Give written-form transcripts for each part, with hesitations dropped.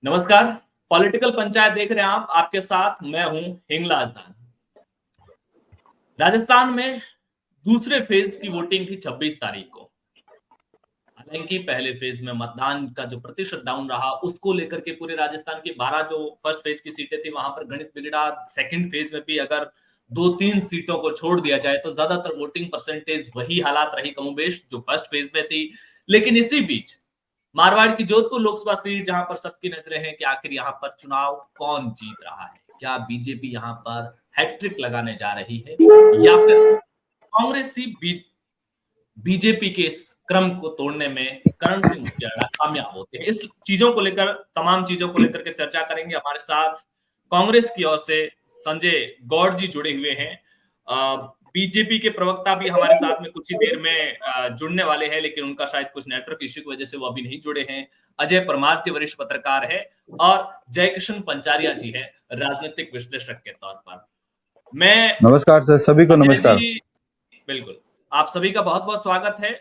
नमस्कार। पॉलिटिकल पंचायत देख रहे हैं आप, आपके साथ मैं हूं हिंगलाज दान। राजस्थान में दूसरे फेज की वोटिंग थी 26 तारीख को। हालांकि पहले फेज में मतदान का जो प्रतिशत डाउन रहा उसको लेकर के पूरे राजस्थान की 12 जो फर्स्ट फेज की सीटें थी वहां पर गणित बिगड़ा। सेकंड फेज में भी अगर 2-3 सीटों को छोड़ दिया जाए तो ज्यादातर वोटिंग परसेंटेज वही हालात रही कमोबेश जो फर्स्ट फेज में थी। लेकिन इसी बीच मारवाड़ की जोधपुर लोकसभा सीट जहां पर सबकी नजरें हैं कि आखिर यहां पर चुनाव कौन जीत रहा है, क्या बीजेपी यहां पर हैट्रिक लगाने जा रही है या फिर कांग्रेस ही बीजेपी के इस क्रम को तोड़ने में करण सिंह उजियारा कामयाब होते हैं। इस चीजों को लेकर, तमाम चीजों को लेकर के चर्चा करेंगे। हमारे साथ कांग्रेस की ओर से संजय गौड़ जी जुड़े हुए हैं। बीजेपी के प्रवक्ता भी हमारे साथ में कुछ ही देर में जुड़ने वाले हैं, लेकिन उनका शायद कुछ नेटवर्क इश्यू की वजह से वो अभी नहीं जुड़े हैं। अजय परमार जी वरिष्ठ पत्रकार है और जयकिशन पंचारिया जी है राजनीतिक विश्लेषक के तौर पर। मैं नमस्कार सर, सभी को अजय नमस्कार। जी, बिल्कुल आप सभी का बहुत बहुत स्वागत है।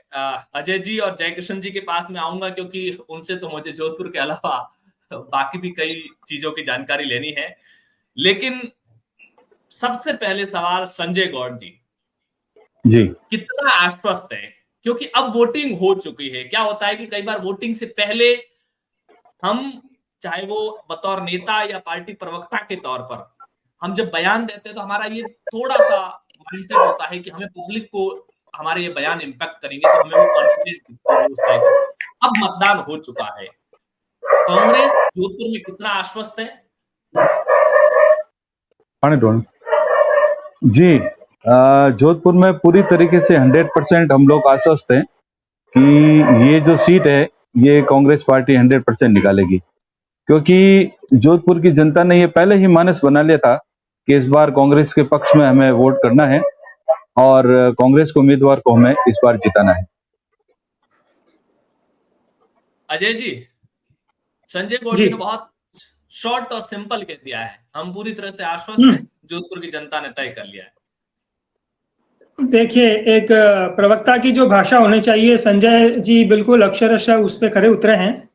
अजय जी और जयकिशन जी के पास में आऊंगा क्योंकि उनसे तो मुझे जोधपुर के अलावा बाकी भी कई चीजों की जानकारी लेनी है। लेकिन सबसे पहले सवाल संजय गौड़ जी, जी कितना आश्वस्त है? क्योंकि अब वोटिंग हो चुकी है। क्या होता है कि कई बार वोटिंग से पहले हम, चाहे वो बतौर नेता या पार्टी प्रवक्ता के तौर पर, हम जब बयान देते हैं तो हमारा ये थोड़ा सा माइंडसेट होता है कि हमें पब्लिक को हमारे ये बयान इम्पैक्ट करेंगे, तो हमें वो कॉन्फिडेंस उस तरह का। अब मतदान हो चुका है, कांग्रेस जोधपुर में कितना आश्वस्त है? जी, जोधपुर में पूरी तरीके से 100% हम लोग आश्वस्त हैं कि ये जो सीट है ये कांग्रेस पार्टी 100% निकालेगी, क्योंकि जोधपुर की जनता ने ये पहले ही मानस बना लिया था कि इस बार कांग्रेस के पक्ष में हमें वोट करना है और कांग्रेस के उम्मीदवार को हमें इस बार जिताना है। अजय जी, संजय गौड़ जी ने बहुत शॉर्ट और सिंपल कह दिया है, हम पूरी तरह से आश्वस्त हैं, जोधपुर की जनता ने तय कर लिया है। देखिए, एक प्रवक्ता की जो भाषा होनी चाहिए, संजय जी बिल्कुल अक्षरशः उस पे खरे उतरे हैं।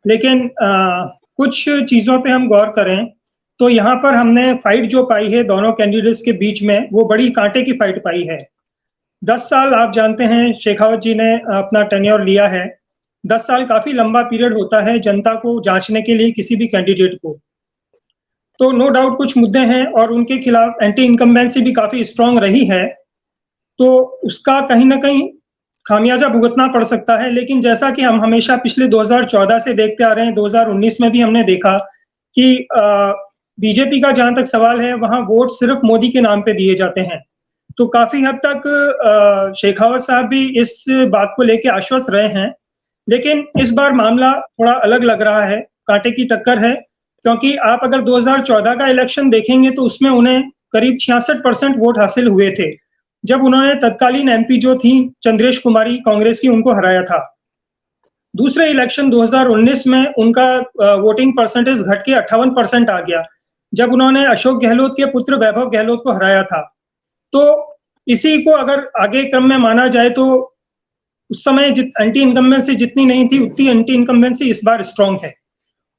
लेकिन कुछ चीजों पे हम गौर करें तो यहाँ पर हमने फाइट जो पाई है दोनों कैंडिडेट्स के बीच में, वो बड़ी कांटे की फाइट पाई है। 10 साल आप जानते हैं शेखावत जी ने अपना टेन्योर लिया है। 10 साल काफी लंबा पीरियड होता है जनता को जांचने के लिए किसी भी कैंडिडेट को। तो नो डाउट कुछ मुद्दे हैं और उनके खिलाफ एंटी इनकम्बेंसी भी काफी स्ट्रांग रही है, तो उसका कहीं ना कहीं खामियाजा भुगतना पड़ सकता है। लेकिन जैसा कि हम हमेशा पिछले 2014 से देखते आ रहे हैं, 2019 में भी हमने देखा कि बीजेपी का जहां तक सवाल है वहां वोट सिर्फ मोदी के नाम पे दिए जाते हैं। तो काफी हद तक शेखावत साहब भी इस बात को लेकर आश्वस्त रहे हैं। लेकिन इस बार मामला थोड़ा अलग लग रहा है, कांटे की टक्कर है। क्योंकि आप अगर 2014 का इलेक्शन देखेंगे तो उसमें उन्हें करीब 66% वोट हासिल हुए थे, जब उन्होंने तत्कालीन एमपी जो थी चंद्रेश कुमारी कांग्रेस की, उनको हराया था। दूसरे इलेक्शन 2019 में उनका वोटिंग परसेंटेज घट के 58% आ गया, जब उन्होंने अशोक गहलोत के पुत्र वैभव गहलोत को हराया था। तो इसी को अगर आगे क्रम में माना जाए तो उस समय एंटी इनकम्बेंसी जितनी नहीं थी उतनी एंटी इनकम्बेंसी इस बार स्ट्रांग है।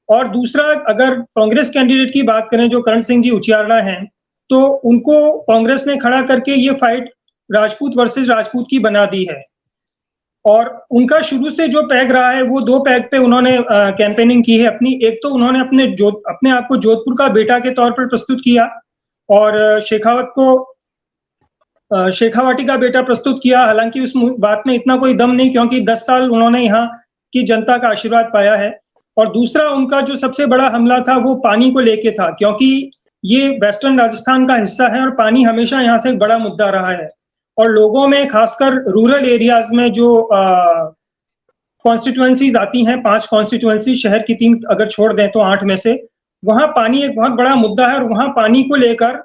और दूसरा, अगर कांग्रेस कैंडिडेट की बात करें जो करण सिंह जी उचियारला हैं, तो उनको कांग्रेस ने खड़ा करके ये फाइट राजपूत वर्सेस राजपूत की बना दी है। और उनका शुरू से जो पैग रहा है वो दो पैग पे उन्होंने कैंपेनिंग की है अपनी। एक तो उन्होंने अपने आप को जोधपुर का बेटा के तौर पर प्रस्तुत किया और शेखावत को शेखावाटी का बेटा प्रस्तुत किया। हालांकि उस बात में इतना कोई दम नहीं, क्योंकि 10 साल उन्होंने यहाँ की जनता का आशीर्वाद पाया है। और दूसरा, उनका जो सबसे बड़ा हमला था वो पानी को लेके था, क्योंकि ये वेस्टर्न राजस्थान का हिस्सा है और पानी हमेशा यहाँ से एक बड़ा मुद्दा रहा है। और लोगों में, खासकर रूरल एरियाज में जो कॉन्स्टिट्यूएंसीज आती हैं, 5 कॉन्स्टिट्यूएंसी, शहर की 3 अगर छोड़ दें तो 8 में से, वहां पानी एक बहुत बड़ा मुद्दा है और वहां पानी को लेकर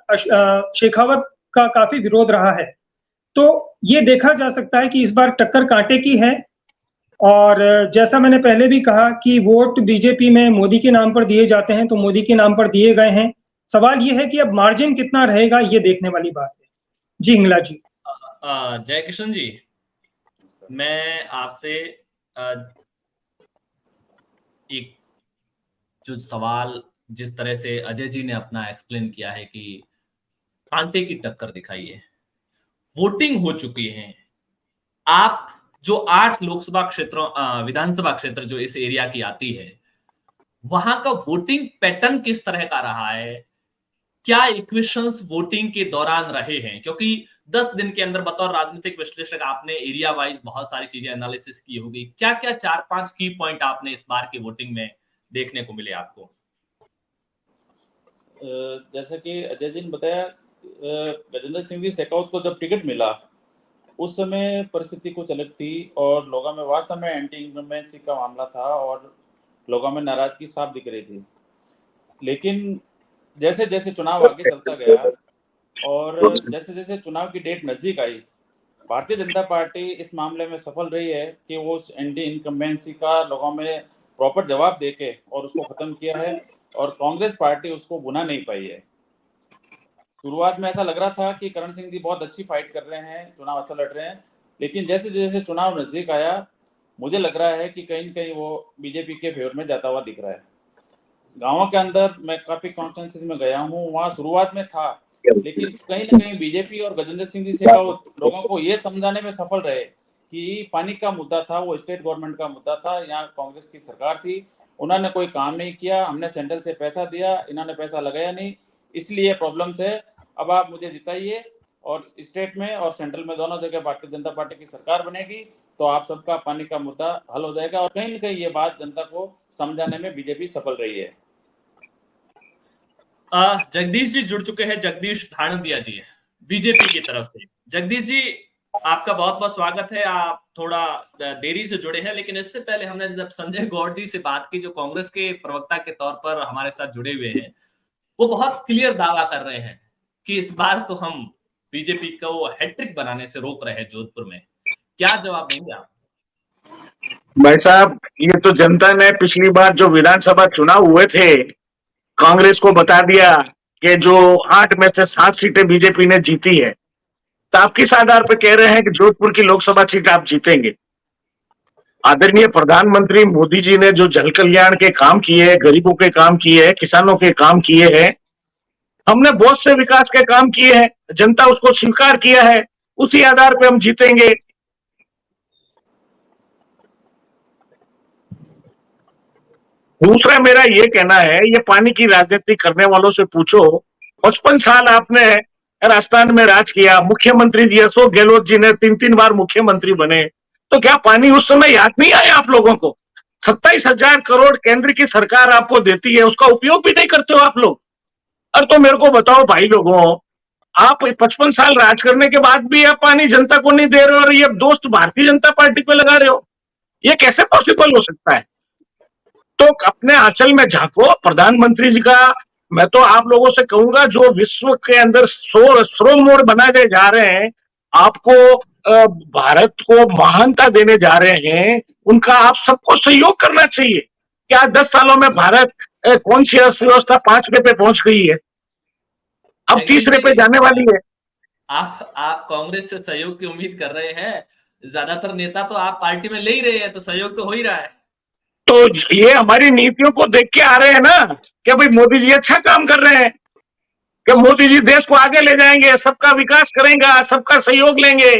शेखावत का काफी विरोध रहा है। तो ये देखा जा सकता है कि इस बार टक्कर कांटे की है। और जैसा मैंने पहले भी कहा कि वोट बीजेपी में मोदी के नाम पर दिए जाते हैं, तो मोदी के नाम पर दिए गए हैं। सवाल ये है कि अब मार्जिन कितना रहेगा, ये देखने वाली बात है। जी हिंगला जी। जयकिशन जी, मैं आपसे एक जो सवाल जिस तरह से अजय जी ने अपना एक्सप्लेन किया है कि कांटे की टक्कर दिखाई है, वोटिंग हो चुकी है। आप जो 8 लोकसभा क्षेत्रों विधानसभा क्षेत्र जो इस एरिया की आती है, वहां का वोटिंग पैटर्न किस तरह का रहा है? क्या इक्वेशंस वोटिंग के दौरान रहे हैं? क्योंकि 10 दिन के अंदर बतौर राजनीतिक विश्लेषक आपने एरिया वाइज बहुत सारी चीजें एनालिसिस की होगी। क्या-क्या 4-5 की पॉइंट आपने इस बार की वोटिंग में देखने को मिले आपको? जैसा कि अजय जी ने बताया, गजेंद्र सिंह जी शेखावत को जब टिकट मिला उस समय परिस्थिति कुछ अलग थी और लोगों में वास्तव में एंटी इंकम्बेंसी का मामला था और लोगों में नाराजगी साफ दिख रही थी। लेकिन जैसे जैसे चुनाव आगे चलता गया और जैसे जैसे चुनाव की डेट नजदीक आई, भारतीय जनता पार्टी इस मामले में सफल रही है कि वो उस एंटी इनकम्बेंसी का लोगों में प्रॉपर जवाब देके और उसको खत्म किया है और कांग्रेस पार्टी उसको भुना नहीं पाई है। शुरुआत में ऐसा लग रहा था कि करण सिंह जी बहुत अच्छी फाइट कर रहे हैं, चुनाव अच्छा लड़ रहे हैं, लेकिन जैसे जैसे चुनाव नजदीक आया मुझे लग रहा है कि कहीं न कहीं वो बीजेपी के फेवर में जाता हुआ दिख रहा है। गाँवों के अंदर मैं काफी कॉन्स्टिट्यूंसी में गया हूँ, वहाँ शुरुआत में था, लेकिन कहीं न कहीं बीजेपी और गजेंद्र सिंह जी शेखावत लोगों को ये समझाने में सफल रहे कि पानी का मुद्दा था, वो स्टेट गवर्नमेंट का मुद्दा था, यहाँ कांग्रेस की सरकार थी, उन्होंने कोई काम नहीं किया, हमने सेंट्रल से पैसा दिया, इन्होंने पैसा लगाया नहीं, इसलिए प्रॉब्लम्स है। अब आप मुझे जिताइए और स्टेट में और सेंट्रल में दोनों जगह भारतीय जनता पार्टी की सरकार बनेगी तो आप सबका पानी का मुद्दा हल हो जाएगा और कहीं न कहीं ये बात जनता को समझाने में बीजेपी सफल रही है। जगदीश जी जुड़ चुके हैं, जगदीश ढाणदिया जी बीजेपी की तरफ से। जगदीश जी, आपका बहुत बहुत स्वागत है। आप थोड़ा देरी से जुड़े हैं, लेकिन इससे पहले हमने जब संजय गौड़ जी से बात की, जो कांग्रेस के प्रवक्ता के तौर पर हमारे साथ जुड़े हुए हैं, वो बहुत क्लियर दावा कर रहे हैं कि इस बार तो हम बीजेपी को हैट्रिक बनाने से रोक रहे हैं जोधपुर में। क्या जवाब देंगे आप? भाई साहब, ये तो जनता ने पिछली बार जो विधानसभा चुनाव हुए थे, कांग्रेस को बता दिया कि जो 8 में से 7 सीटें बीजेपी ने जीती है, तो आप किस आधार पर कह रहे हैं कि जोधपुर की लोकसभा सीट आप जीतेंगे? आदरणीय प्रधानमंत्री मोदी जी ने जो जन कल्याण के काम किए, गरीबों के काम किए, किसानों के काम किए हैं, हमने बहुत से विकास के काम किए हैं, जनता उसको स्वीकार किया है, उसी आधार पर हम जीतेंगे। दूसरा मेरा ये कहना है, ये पानी की राजनीति करने वालों से पूछो, 55 साल आपने राजस्थान में राज किया, मुख्यमंत्री जी अशोक गहलोत जी ने 3-3 बार मुख्यमंत्री बने, तो क्या पानी उस समय याद नहीं आया आप लोगों को? 27,000 करोड़ केंद्र की सरकार आपको देती है, उसका उपयोग भी नहीं करते हो आप लोग। और तो मेरे को बताओ भाई लोगों, आप 55 साल राज करने के बाद भी आप पानी जनता को नहीं दे रहे हो और ये दोस्त भारतीय जनता पार्टी पे लगा रहे हो, ये कैसे पॉसिबल हो सकता है? तो अपने आंचल में झांको। प्रधानमंत्री जी का मैं तो आप लोगों से कहूंगा, जो विश्व के अंदर स्लो मोड बनाने जा रहे हैं, आपको भारत को महानता देने जा रहे हैं, उनका आप सबको सहयोग करना चाहिए। क्या 10 सालों में भारत कौन सी अर्थव्यवस्था 5वें पे पहुंच गई है, अब 3रे पे जाने वाली है। आप कांग्रेस से सहयोग की उम्मीद कर रहे हैं, ज्यादातर नेता तो आप पार्टी में ले ही रहे हैं, तो सहयोग तो हो ही रहा है। तो ये हमारी नीतियों को देख के आ रहे हैं ना कि भाई मोदी जी अच्छा काम कर रहे हैं, कि मोदी जी देश को आगे ले जाएंगे, सबका विकास करेंगे, सबका सहयोग लेंगे,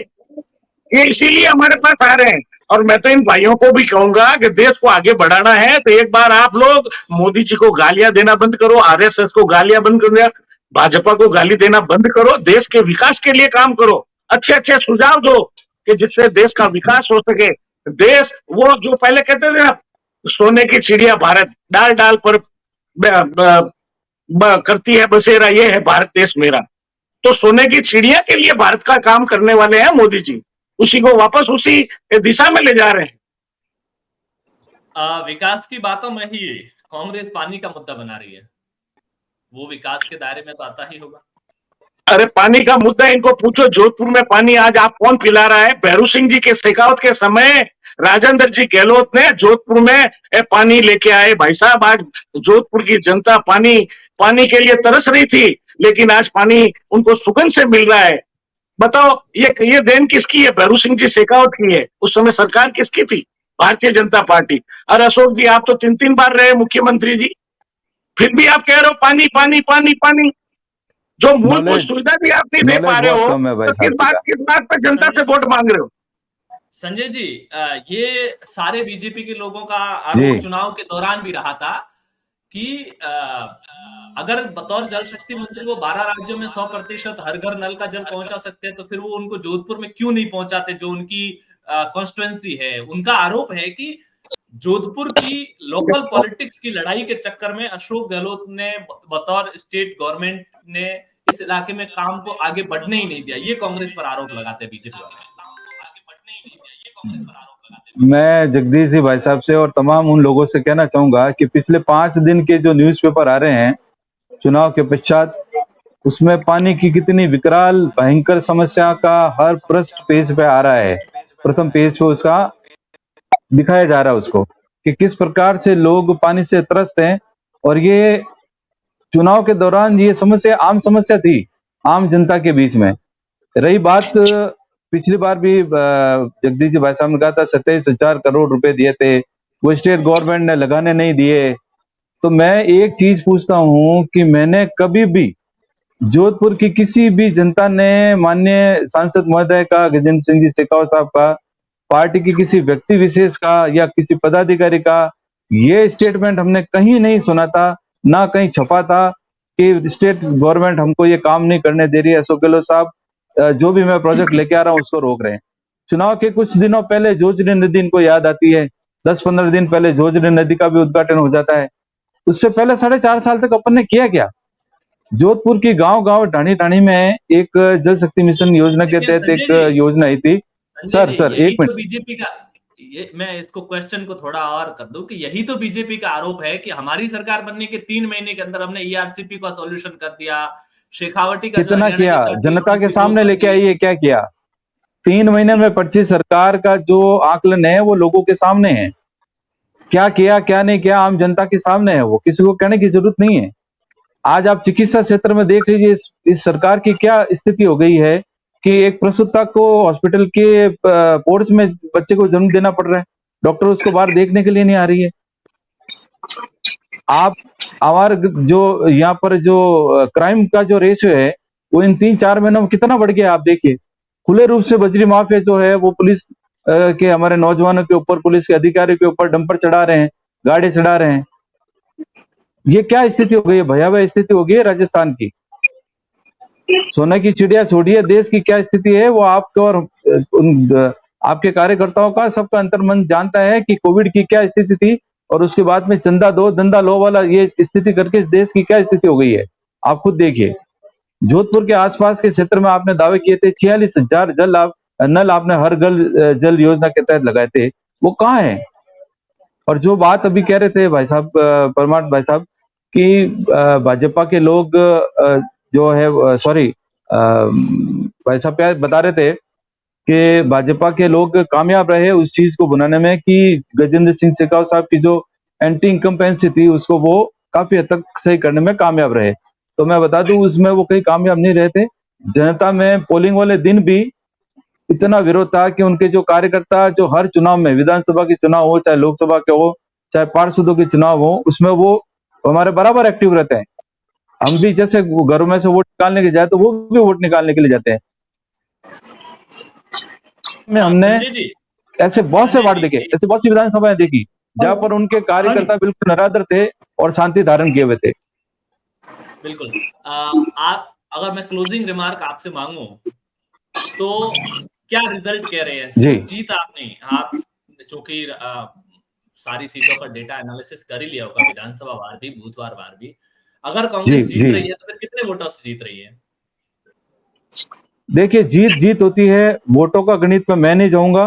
ये इसीलिए हमारे पास आ रहे हैं। और मैं तो इन भाइयों को भी कहूंगा कि देश को आगे बढ़ाना है तो एक बार आप लोग मोदी जी को गालियां देना बंद करो, आरएसएस को गालियां बंद करो, भाजपा को गाली देना बंद करो, देश के विकास के लिए काम करो, अच्छे अच्छे सुझाव दो कि जिससे देश का विकास हो सके। देश वो जो पहले कहते थे ना, सोने की चिड़िया भारत, डाल डाल पर करती है बसेरा, ये है भारत देश मेरा। तो सोने की चिड़िया के लिए भारत का काम करने वाले हैं मोदी जी, उसी को वापस उसी दिशा में ले जा रहे हैं। विकास की बातों में ही कांग्रेस पानी का मुद्दा बना रही है, वो विकास के दायरे में तो आता ही होगा। अरे पानी का मुद्दा इनको पूछो, जोधपुर में पानी आज आप कौन पिला रहा है? भैरू सिंह जी के शेखावत के समय राजेंद्र जी गहलोत ने जोधपुर में पानी लेके आए। भाई साहब, आज जोधपुर की जनता पानी के लिए तरस रही थी, लेकिन आज पानी उनको सुगंध से मिल रहा है। बताओ ये देन किसकी है? भैरू सिंह जी शेखावत की है। उस समय सरकार किसकी थी? भारतीय जनता पार्टी। और अशोक जी, आप तो 3-3 बार रहे मुख्यमंत्री जी, फिर भी आप कह रहे हो पानी पानी पानी पानी, जो मूलभूत नॉलेज सुविधा भी आप नहीं दे नॉलेज पा रहे बहुत हो, कम है भाई तो साहब जी का। किस बात पे जनता से वोट मांग रहे हो? संजय जी, ये सारे बीजेपी के लोगों का जी आरोप चुनाव के दौरान भी रहा था कि अगर बतौर जल शक्ति मंत्री वो 12 राज्यों में 100% हर घर नल का जल पहुंचा सकते हैं, तो फिर वो उनको जोधपुर में क्यों नहीं पहुंचाते, जो उनकी कॉन्स्टिट्युएंसी है। उनका आरोप है कि जोधपुर की लोकल पॉलिटिक्स की लड़ाई के चक्कर में अशोक गहलोत ने बतौर स्टेट गवर्नमेंट ने इस इलाके में काम को आगे बढ़ने ही नहीं दिया। ये कांग्रेस पर आरोप लगाते हैं बीजेपी वाले। मैं जगदीश जी भाई साहब से और तमाम उन लोगों से कहना चाहूंगा कि पिछले 5 दिन के जो न्यूज़पेपर आ रहे हैं चुनाव के पश्चात, उसमें पानी की कितनी विकराल भयंकर समस्या का हर पृष्ठ पेज पे आ रहा है। प्रथम पेज पे उसका दिखाया जा रहा है उसको कि किस प्रकार से लोग पानी से त्रस्त हैं। और ये चुनाव के दौरान ये समस्या आम समस्या थी आम जनता के बीच में। रही बात पिछली बार भी जगदीश जी भाई साहब ने कहा था 27,000 करोड़ रुपए दिए थे, वो स्टेट गवर्नमेंट ने लगाने नहीं दिए। तो मैं एक चीज पूछता हूं कि मैंने कभी भी जोधपुर की किसी भी जनता ने माननीय सांसद महोदय का, गजेंद्र सिंह जी शेखावत साहब का, पार्टी की किसी व्यक्ति विशेष का या किसी पदाधिकारी का ये स्टेटमेंट हमने कहीं नहीं सुना था, ना कहीं छपा था कि स्टेट गवर्नमेंट हमको ये काम नहीं करने दे रही है, अशोक गहलोत साहब जो भी मैं प्रोजेक्ट लेके आ रहा हूँ उसको रोक रहे हैं। चुनाव के कुछ दिनों पहले जोजरी नदी इनको याद आती है, 10-15 दिन पहले जोजरी नदी का भी उद्घाटन हो जाता है। उससे पहले 4.5 साल तक अपन ने किया क्या? जोधपुर की गांव-गांव, ढाणी-ढाणी में एक जल शक्ति मिशन योजना के तहत एक योजना आई थी। सर यही एक मिनट, तो बीजेपी का, ये मैं इसको क्वेश्चन को थोड़ा और कर दूं कि यही तो बीजेपी का आरोप है कि हमारी सरकार बनने के 3 महीने के अंदर हमने ईआरसीपी का सॉल्यूशन कर दिया। शेखावटी का जो कितना हरियाणा किया? के साथ जनता के जो सामने कर लेके दी। आइए, क्या किया? 3 महीने में पच्चीस सरकार का जो आकलन है वो लोगों के सामने है। क्या किया क्या नहीं किया आम जनता के सामने है, वो किसी को कहने की जरूरत नहीं है। आज आप चिकित्सा क्षेत्र में देख लीजिए इस सरकार की क्या स्थिति हो गई है कि एक प्रसूता को हॉस्पिटल के पोर्च में बच्चे को जन्म देना पड़ रहा है, डॉक्टर उसको बाहर देखने के लिए नहीं आ रही है। आप हमारे जो यहाँ पर जो क्राइम का जो रेशियो है वो इन 3-4 महीनों में कितना बढ़ गया आप देखिए। खुले रूप से बजरी माफिया जो है वो पुलिस के, हमारे नौजवानों के ऊपर, पुलिस के अधिकारियों के ऊपर डंपर चढ़ा रहे हैं, गाड़ी चढ़ा रहे हैं। ये क्या स्थिति हो गई है? भयावह स्थिति हो गई है राजस्थान की। सोने की चिड़िया छोड़िए, देश की क्या स्थिति है वो आपको और आपके कार्यकर्ताओं का, सबका अंतर्मन जानता है कि कोविड की क्या स्थिति थी और उसके बाद में चंदा दो धंधा लो वाला ये स्थिति करके इस देश की क्या स्थिति हो गई है। आप खुद देखिए, जोधपुर के आसपास के क्षेत्र में आपने दावे किए थे 46,000 नल आपने हर घर जल योजना के तहत लगाए थे, वो कहाँ है? और जो बात अभी कह रहे थे भाई साहब, परमार भाई साहब, कि भाजपा के लोग जो है, सॉरी भाई साहब क्या बता रहे थे कि भाजपा के लोग कामयाब रहे उस चीज को बनाने में कि गजेंद्र सिंह शेखावत साहब की जो एंटी इनकम्पेंसी थी उसको वो काफी हद तक सही करने में कामयाब रहे। तो मैं बता दूं उसमें वो कहीं कामयाब नहीं रहे थे। जनता में पोलिंग वाले दिन भी इतना विरोध था कि उनके जो कार्यकर्ता जो हर चुनाव में, विधानसभा के चुनाव हो चाहे लोकसभा के हो चाहे पार्षदों के चुनाव हो, उसमें वो हमारे बराबर एक्टिव रहते हैं। हम भी जैसे घरों में से वोट निकालने के जाए तो वो भी वोट निकालने के लिए जाते हैं। में हमने ऐसे बहुत से वार्ड देखे, ऐसे बहुत सी विधानसभाएं देखी जहां पर उनके कार्यकर्ता बिल्कुल निरादर थे और शांति धारण किए हुए थे। बिल्कुल। आप, अगर मैं क्लोजिंग रिमार्क आपसे मांगू तो क्या रिजल्ट कह रहे हैं? सिर्फ जीत आपने, आप चूंकि सारी सीटों का डेटा एनालिसिस कर ही लिया होगा, विधानसभा वार भी, बूथवार वार भी। अगर कांग्रेस जीत रही है तो फिर कितने वोटों से जीत रही है? देखिए, जीत होती है, वोटों का गणित में मैं नहीं जाऊंगा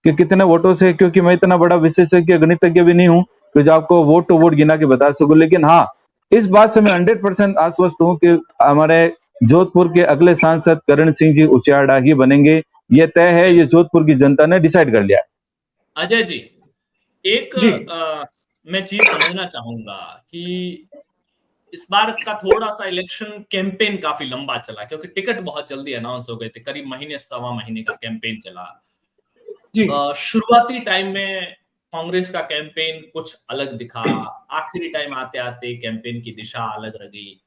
कि कितने वोटों से, क्योंकि मैं इतना बड़ा विशेषज्ञ गणितज्ञ भी नहीं हूं तो जो आपको वोट टू वोट गिना के बता सकूं। लेकिन हाँ, इस बात से मैं 100% आश्वस्त हूं कि हमारे जोधपुर के अगले सांसद करण सिंह जी उचियाड़ा ही बनेंगे। ये तय है, ये जोधपुर की जनता ने डिसाइड कर लिया। अजय जी, एक मैं चीज समझना चाहूंगा कि इस बार का थोड़ा सा इलेक्शन कैंपेन काफी लंबा चला, क्योंकि टिकट बहुत जल्दी अनाउंस हो गए थे, करीब महीने सवा महीने का कैंपेन चला। शुरुआती टाइम में कांग्रेस का कैंपेन कुछ अलग दिखा, आखिरी टाइम आते आते कैंपेन की दिशा अलग रही।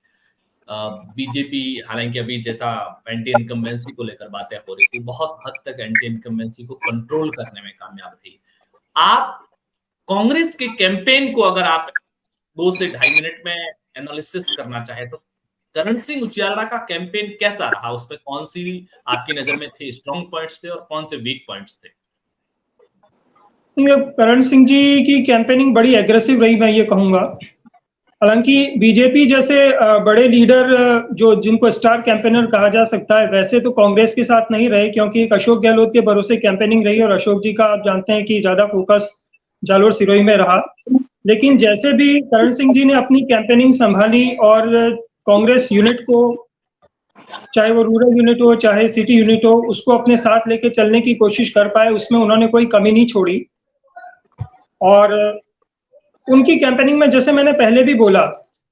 बीजेपी हालांकि अभी जैसा एंटी इनकम्बेंसी को लेकर बातें हो रही थी, बहुत हद तक एंटी इनकम्बेंसी को कंट्रोल करने में कामयाब रही। आप कांग्रेस के कैंपेन को अगर आप 2 से 2.5 मिनट में एनालिसिस करना चाहे तो करण सिंह उचियाला का कैंपेन कैसा रहा? उसमें कौन सी आपकी नजर में थे स्ट्रॉन्ग पॉइंट्स थे और कौन से वीक पॉइंट्स थे? करण सिंह जी की कैंपेनिंग बड़ी एग्रेसिव रही, मैं ये कहूंगा। हालांकि बीजेपी जैसे बड़े लीडर जो जिनको स्टार कैंपेनर कहा जा सकता है, वैसे तो कांग्रेस के साथ नहीं रहे, क्योंकि एक अशोक गहलोत के भरोसे कैंपेनिंग रही और अशोक जी का आप जानते हैं कि ज्यादा फोकस जालोर सिरोही में रहा। लेकिन जैसे भी करण सिंह जी ने अपनी कैंपेनिंग संभाली और कांग्रेस यूनिट को, चाहे वो रूरल यूनिट हो चाहे सिटी यूनिट हो, उसको अपने साथ लेके चलने की कोशिश कर पाए, उसमें उन्होंने कोई कमी नहीं छोड़ी। और उनकी कैंपेनिंग में जैसे मैंने पहले भी बोला,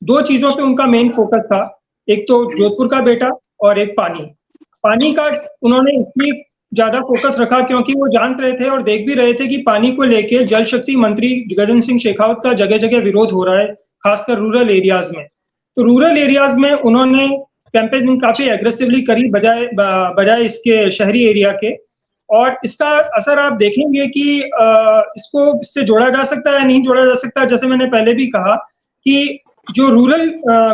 2 चीजों पे उनका मेन फोकस था, एक तो जोधपुर का बेटा और एक पानी का उन्होंने इसलिए ज्यादा फोकस रखा क्योंकि वो जान रहे थे और देख भी रहे थे कि पानी को लेके जल शक्ति मंत्री गजेंद्र सिंह शेखावत का जगह जगह विरोध हो रहा है, खासकर रूरल एरियाज में। तो रूरल एरियाज में उन्होंने कैंपेनिंग काफी एग्रेसिवली करी बजाय इसके शहरी एरिया के। और इसका असर आप देखेंगे कि इसको इससे जोड़ा जा सकता है या नहीं जोड़ा जा सकता। जैसे मैंने पहले भी कहा कि जो रूरल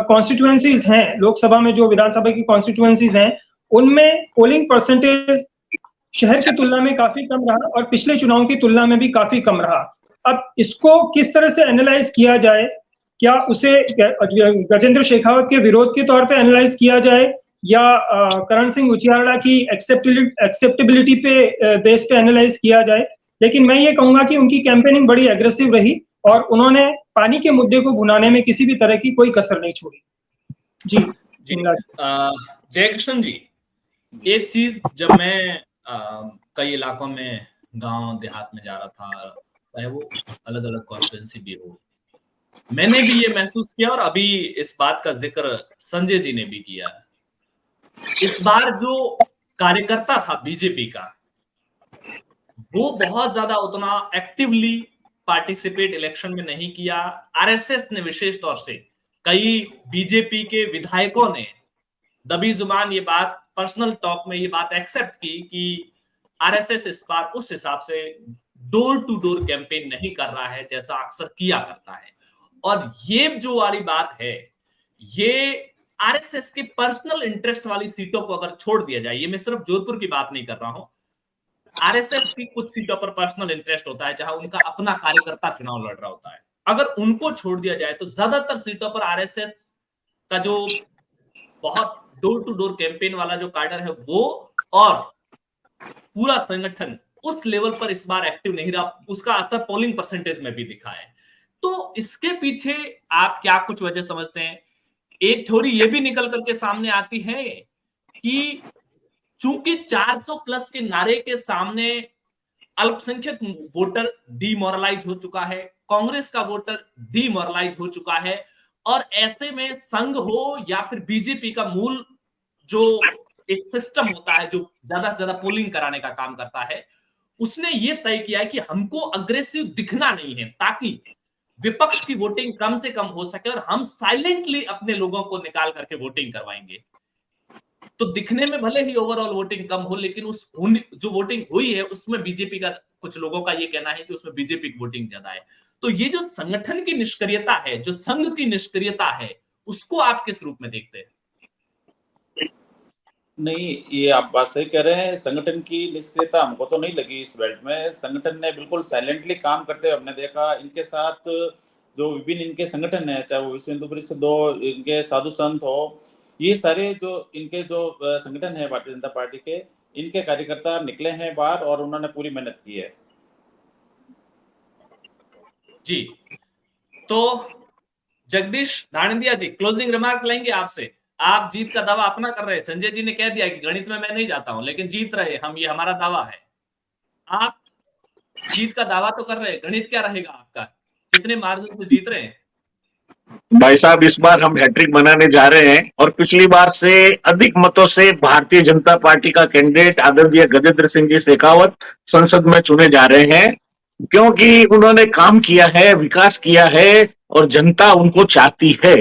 कॉन्स्टिट्यूएंसीज हैं, लोकसभा में जो विधानसभा की कॉन्स्टिट्यूएंसीज हैं, उनमें पोलिंग परसेंटेज शहर की तुलना में काफी कम रहा और पिछले चुनाव की तुलना में भी काफी कम रहा। अब इसको किस तरह से एनालाइज किया जाए, क्या उसे गजेंद्र शेखावत के विरोध के तौर पे एनालाइज किया जाए या करण सिंह उचियाला की एक्सेप्टेबिलिटी पे बेस पे एनालाइज किया जाए। लेकिन मैं ये कहूंगा कि उनकी कैंपेनिंग बड़ी एग्रेसिव रही और उन्होंने पानी के मुद्दे को भुनाने में किसी भी तरह की कोई कसर नहीं छोड़ी। जी जयकृष्ण जी, एक चीज जब मैं कई इलाकों में गांव देहात में जा रहा था, चाहे वो अलग अलग कॉन्स्टिट्यूएंसी भी हो, मैंने भी ये महसूस किया और अभी इस बात का जिक्र संजय जी ने भी किया। इस बार जो कार्यकर्ता था बीजेपी का, वो बहुत ज्यादा उतना एक्टिवली पार्टिसिपेट इलेक्शन में नहीं किया। आरएसएस ने विशेष तौर से, कई बीजेपी के विधायकों ने दबी जुबान ये बात, पर्सनल टॉक में ये बात एक्सेप्ट की कि आरएसएस इस बार उस हिसाब से डोर टू डोर कैंपेन नहीं कर रहा है जैसा अक्सर किया करता है। और ये जो वाली बात है, ये आरएसएस के पर्सनल इंटरेस्ट वाली सीटों को अगर छोड़ दिया जाए, ये मैं सिर्फ जोधपुर की बात नहीं कर रहा हूं, आरएसएस की कुछ सीटों पर पर्सनल इंटरेस्ट होता है जहां उनका अपना कार्यकर्ता चुनाव लड़ रहा होता है, अगर उनको छोड़ दिया जाए तो ज्यादातर सीटों पर आरएसएस का जो बहुत डोर टू डोर कैंपेन वाला जो कार्डर है वो और पूरा संगठन उस लेवल पर इस बार एक्टिव नहीं रहा। उसका असर पोलिंग परसेंटेज में भी दिखा है। तो इसके पीछे आप क्या कुछ वजह समझते हैं? एक थ्योरी ये भी निकल करके सामने आती है कि चूंकि 400 प्लस के नारे के सामने अल्पसंख्यक वोटर डीमोरलाइज हो चुका है, कांग्रेस का वोटर डीमोरलाइज हो चुका है, और ऐसे में संघ हो या फिर बीजेपी का मूल जो एक सिस्टम होता है जो ज्यादा से ज्यादा पोलिंग कराने का काम करता है, उसने ये तय किया है कि हमको अग्रेसिव दिखना नहीं है ताकि विपक्ष की वोटिंग कम से कम हो सके और हम साइलेंटली अपने लोगों को निकाल करके वोटिंग करवाएंगे। तो दिखने में भले ही ओवरऑल वोटिंग कम हो, लेकिन उस जो वोटिंग हुई है उसमें बीजेपी का, कुछ लोगों का ये कहना है कि उसमें बीजेपी की वोटिंग ज्यादा है। तो ये जो संगठन की निष्क्रियता है, जो संघ की निष्क्रियता है, उसको आप किस रूप में देखते हैं? नहीं, ये आप बात सही कह रहे हैं। संगठन की निष्क्रियता हमको तो नहीं लगी इस बेल्ट में। संगठन ने बिल्कुल साइलेंटली काम करते हुए हमने देखा। इनके साथ जो विभिन्न इनके संगठन है, चाहे वो विश्व हिंदू परिषद हो, इनके साधु संत हो, ये सारे जो इनके जो संगठन है भारतीय जनता पार्टी के, इनके कार्यकर्ता निकले हैं बाहर और उन्होंने पूरी मेहनत की है। जी, तो जगदीश धाणिया जी, क्लोजिंग रिमार्क लेंगे आपसे। आप जीत का दावा अपना कर रहे हैं, संजय जी ने कह दिया कि गणित में मैं नहीं जाता हूं, लेकिन जीत रहे हम, ये हमारा दावा है। आप जीत का दावा तो कर रहे हैं, गणित क्या रहेगा आपका, कितने मार्जिन से जीत रहे हैं? भाई साहब, इस बार हम हैट्रिक बनाने जा रहे हैं और पिछली बार से अधिक मतों से भारतीय जनता पार्टी का कैंडिडेट आदरणीय गजेंद्र सिंह जी शेखावत संसद में चुने जा रहे हैं। क्योंकि उन्होंने काम किया है, विकास किया है और जनता उनको चाहती है।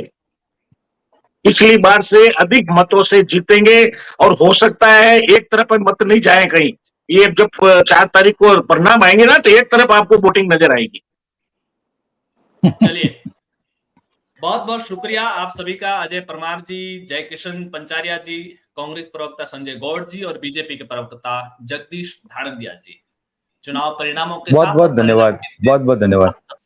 पिछली बार से अधिक मतों से जीतेंगे और हो सकता है एक तरफ मत नहीं जाए कहीं। ये जब 4 तारीख को परिणाम आएंगे ना, तो एक तरफ आपको वोटिंग नजर आएगी। चलिए, बहुत बहुत शुक्रिया आप सभी का, अजय परमार जी, जय किशन पंचारिया जी, कांग्रेस प्रवक्ता संजय गौड़ जी और बीजेपी के प्रवक्ता जगदीश धाड़ंदिया जी। चुनाव परिणामों के बहुत साथ बहुत धन्यवाद, बहुत बहुत धन्यवाद।